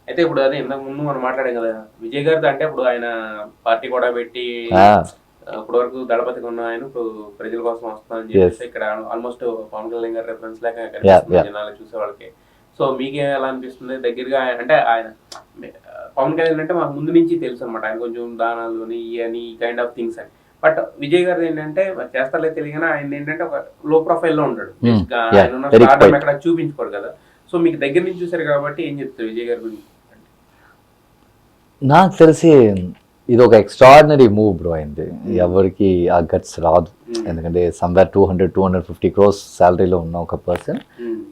అయితే ఇప్పుడు అదే ఇంతకు ముందు మనం మాట్లాడాం కదా విజయ్ గారితో, అంటే ఇప్పుడు ఆయన పార్టీ కూడా పెట్టి ఇప్పటి వరకు దళపతిగా ఉన్న ఆయన ఇప్పుడు ప్రజల కోసం వస్తానని చెప్పేసి ఇక్కడ ఆల్మోస్ట్ పవన్ కళ్యాణ్ గారి రెఫరెన్స్ లేక కనిపిస్తుంది జనాలు చూసే వాళ్ళకి. సో మీకే ఎలా అనిపిస్తుంది దగ్గరగా అంటే ఆయన పవన్ కళ్యాణ్ అంటే మాకు ముందు నుంచి తెలుసు అనమాట, ఆయన కొంచెం దానాలు అని ఈ కైండ్ ఆఫ్ థింగ్స్ అని. బట్ విజయ్ గారు ఏంటంటే చేస్తారో తెలియగానే ఆయన ఏంటంటే ఒక లో ప్రొఫైల్ లో ఉంటాడు, ఆయన ఉన్న స్టార్డమ్ ఎక్కడ చూపించుకోడు కదా. సో మీకు దగ్గర నుంచి చూసారు కాబట్టి ఏం చెప్తారు విజయ్ గారి గురించి? నాకు తెలిసి ఇది ఒక ఎక్స్ట్రాడినరీ మూవ్ బ్రో అయింది. ఎవరికి ఆ గట్స్ రాదు, ఎందుకంటే సమ్వేర్ 200-250 crores శాలరీలో ఉన్న ఒక పర్సన్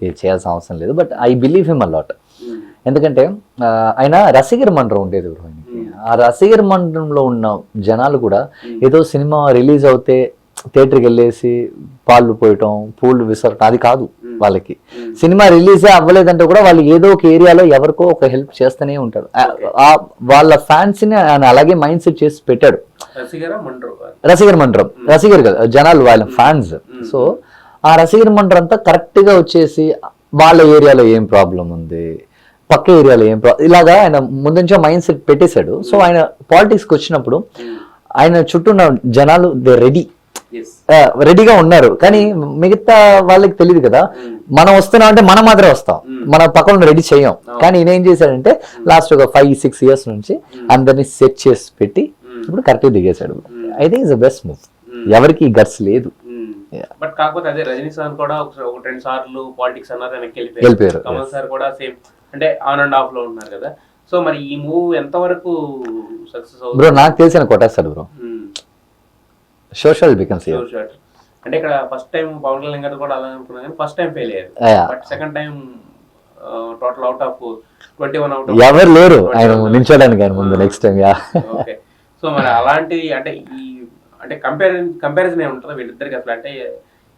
ఇది చేయాల్సిన అవసరం లేదు. But I believe him a lot. ఎందుకంటే ఆయన రసిగర్ మండలం ఉండేది బ్రో ఆయనకి. ఆ రసిగర్ మండలంలో ఉన్న జనాలు కూడా ఏదో సినిమా రిలీజ్ అవుతే థియేటర్కి వెళ్ళేసి పాలు పోయటం, పూలు విసరటం అది కాదు వాళ్ళకి. సినిమా రిలీజే అవ్వలేదంటే కూడా వాళ్ళు ఏదో ఒక ఏరియాలో ఎవరికో ఒక హెల్ప్ చేస్తూనే ఉంటారు. వాళ్ళ ఫ్యాన్స్ ని ఆయన అలాగే మైండ్ సెట్ చేసి పెట్టాడు. రసిగర్ మండలం, రసిగర్ కదా జనాలు వాళ్ళ ఫ్యాన్స్. సో ఆ రసిగర్ మండలం అంతా కరెక్ట్ గా వచ్చేసి వాళ్ళ ఏరియాలో ఏం ప్రాబ్లం ఉంది, పక్క ఏరియాలో ఏం ప్రాబ్లం, ఇలాగా ఆయన ముందుంచే మైండ్ సెట్ పెట్టేశాడు. సో ఆయన పాలిటిక్స్కి వచ్చినప్పుడు ఆయన చుట్టూ ఉన్న జనాలు దే రెడీగా ఉన్నారు. కానీ మిగతా వాళ్ళకి తెలియదు కదా, మనం వస్తున్నాం అంటే మనం మాత్రమే వస్తాం, మన పక్కన రెడీ చేయం. కానీ ఈయన ఏం చేశాడంటే లాస్ట్ ఒక 5-6 years నుంచి అందరినీ సెట్ చేసి పెట్టి ఇప్పుడు కరెక్ట్ దిగేశాడు. I think it's the best move. ఎవరికి గట్స్ లేదు. బట్ కాకపోతే అదే రజనీ సార్ కూడా ఒక 2 సార్లు పాలిటిక్స్ అన్నారు, వెనక్కి వెళ్ళిపోయారు. కమల్ సార్ కూడా సేమ్ అంటే ఆన్ అండ్ ఆఫ్ లో ఉన్నారు కదా. సో మరి ఈ మూవ్ ఎంత వరకు సక్సెస్ అవుతుంది బ్రో? నాకు తెలిసిన కొట్టేస్తాడు బ్రో. సోషల్ బికమ్స్ అంటే ఇక్కడ ఫస్ట్ టైం పవన్ కళ్యాణ్ గారు కూడా అలా అనుకున్నా కానీ ఫస్ట్ టైం ఫెయిల్ అయ్యారు. But second time total out of 21 out ఎవరు లేరు ఆయన నిల్చోడానికి ఆయన ముందు నెక్స్ట్ టైం. ఓకే. సో మరి అలాంటి అంటే ఈ అంటే కంపారిజన్ ఏముంటుందో వీళ్ళిద్దరికి అసలు? అంటే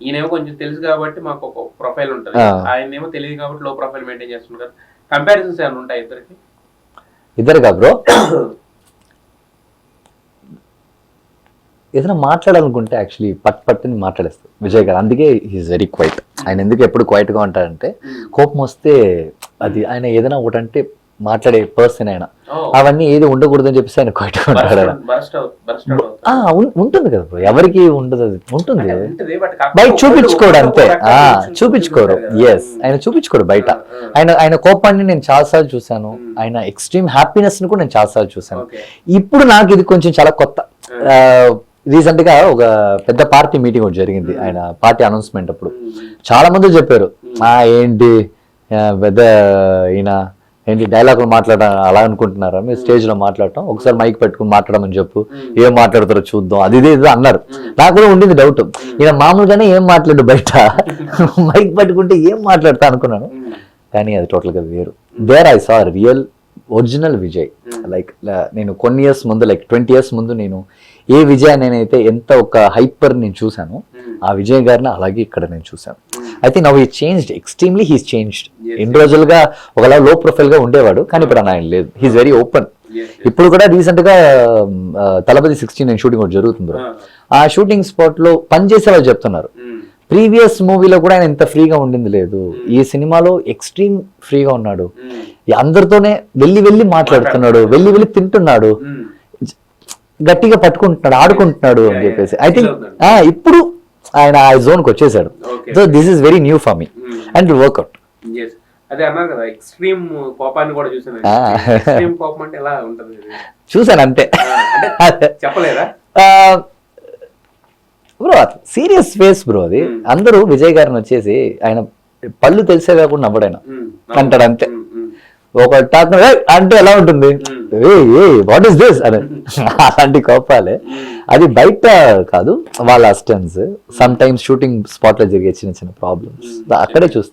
ఈయనేమో కొంచెం తెలుసు కాబట్టి మాకు ఒక ప్రొఫైల్ ఉంటుంది, ఆయన ఏమో తెలియదు కాబట్టి లో ప్రొఫైల్ మెయింటైన్ చేస్తున్నారు. కంపారిజన్స్ ఏమైనా ఉంటాయి ఇద్దరికి? ఇద్దరుగా బ్రో ఏదైనా మాట్లాడాలనుకుంటే యాక్చువల్లీ పట్టుని మాట్లాడేస్తారు విజయ్ గారు. అందుకే హీఈస్ వెరీ క్వైట్. ఆయన ఎందుకు ఎప్పుడు క్వైట్గా ఉంటారంటే కోపం వస్తే అది ఆయన ఏదైనా ఒకటంటే మాట్లాడే పర్సన్ ఆయన. అవన్నీ ఏది ఉండకూడదని చెప్పేసి ఆయన క్వైట్గా ఉంటాడు. ఉంటుంది కదా బ్రో, ఎవరికి ఉండదు, అది ఉంటుంది బయట చూపించుకోడు అంతే. చూపించుకోరు. ఎస్, ఆయన చూపించుకోడు బయట. ఆయన కోపాన్ని నేను చాలాసార్లు చూశాను, ఆయన ఎక్స్ట్రీమ్ హ్యాపీనెస్ ని కూడా నేను చాలాసార్లు చూశాను. ఇప్పుడు నాకు ఇది కొంచెం చాలా కొత్త. రీసెంట్ గా ఒక పెద్ద పార్టీ మీటింగ్ ఒకటి జరిగింది, ఆయన పార్టీ అనౌన్స్మెంట్ అప్పుడు చాలా మంది చెప్పారు ఏంటి పెద్ద ఈయన ఏంటి డైలాగులు మాట్లాడాలి అలా అనుకుంటున్నారా మీరు స్టేజ్ లో మాట్లాడటం, ఒకసారి మైక్ పెట్టుకుని మాట్లాడమని చెప్పు, ఏం మాట్లాడతారో చూద్దాం, అది ఇది అన్నారు. నాకు కూడా ఉండింది డౌట్, ఈయన మామూలుగానే ఏం మాట్లాడు బయట మైక్ పట్టుకుంటే ఏం మాట్లాడతా అనుకున్నాను. కానీ అది టోటల్ గా వేరు. There I saw real original Vijay. Like నేను కొన్ని ఇయర్స్ ముందు, లైక్ 20 years ముందు నేను ఏ విజయ్ నేనైతే ఎంత ఒక హైపర్ నేను చూసాను, ఆ విజయ్ గారిని అలాగే ఇక్కడ నేను చూసాను. I think now he changed extremely. He's changed. ఎన్ని రోజులుగా ఒకలా లో ప్రొఫైల్ గా ఉండేవాడు, కానీ ఇప్పుడు ఆయన లేదు. He's very open. ఇప్పుడు కూడా రీసెంట్ గా తలపతి 16 షూటింగ్ ఒకటి జరుగుతుంది. ఆ షూటింగ్ స్పాట్ లో పనిచేసే వాళ్ళు చెప్తున్నారు ప్రీవియస్ మూవీలో కూడా ఆయన ఇంత ఫ్రీగా ఉండింది లేదు, ఈ సినిమాలో ఎక్స్ట్రీమ్ ఫ్రీగా ఉన్నాడు, అందరితోనే వెళ్ళి మాట్లాడుతున్నాడు, వెళ్ళి తింటున్నాడు, గట్టిగా పట్టుకుంటున్నాడు, ఆడుకుంటున్నాడు అని చెప్పేసి. ఐ థింక్ ఇప్పుడు ఆయన ఆ జోన్ కి వచ్చేసాడు. So this is very new for me and workout. చూసాను అంతే. చెప్పలేదా బ్రో? సీరియస్ ఫేస్ బ్రో అది. అందరూ విజయ్ గారిని వచ్చేసి ఆయన పళ్ళు తెలిసే కాకుండా నవ్వడు, ఆయన అంటాడు అంతే. ఒక టాక్ అంటే ఎలా ఉంటుంది, వాట్ ఈస్ దిస్ అని అలాంటి కోపాలే. అది బయట కాదు, వాళ్ళ assistants some times shooting spot లో జరిగే చిన్న ప్రాబ్లమ్స్ అక్కడే చూస్తారు.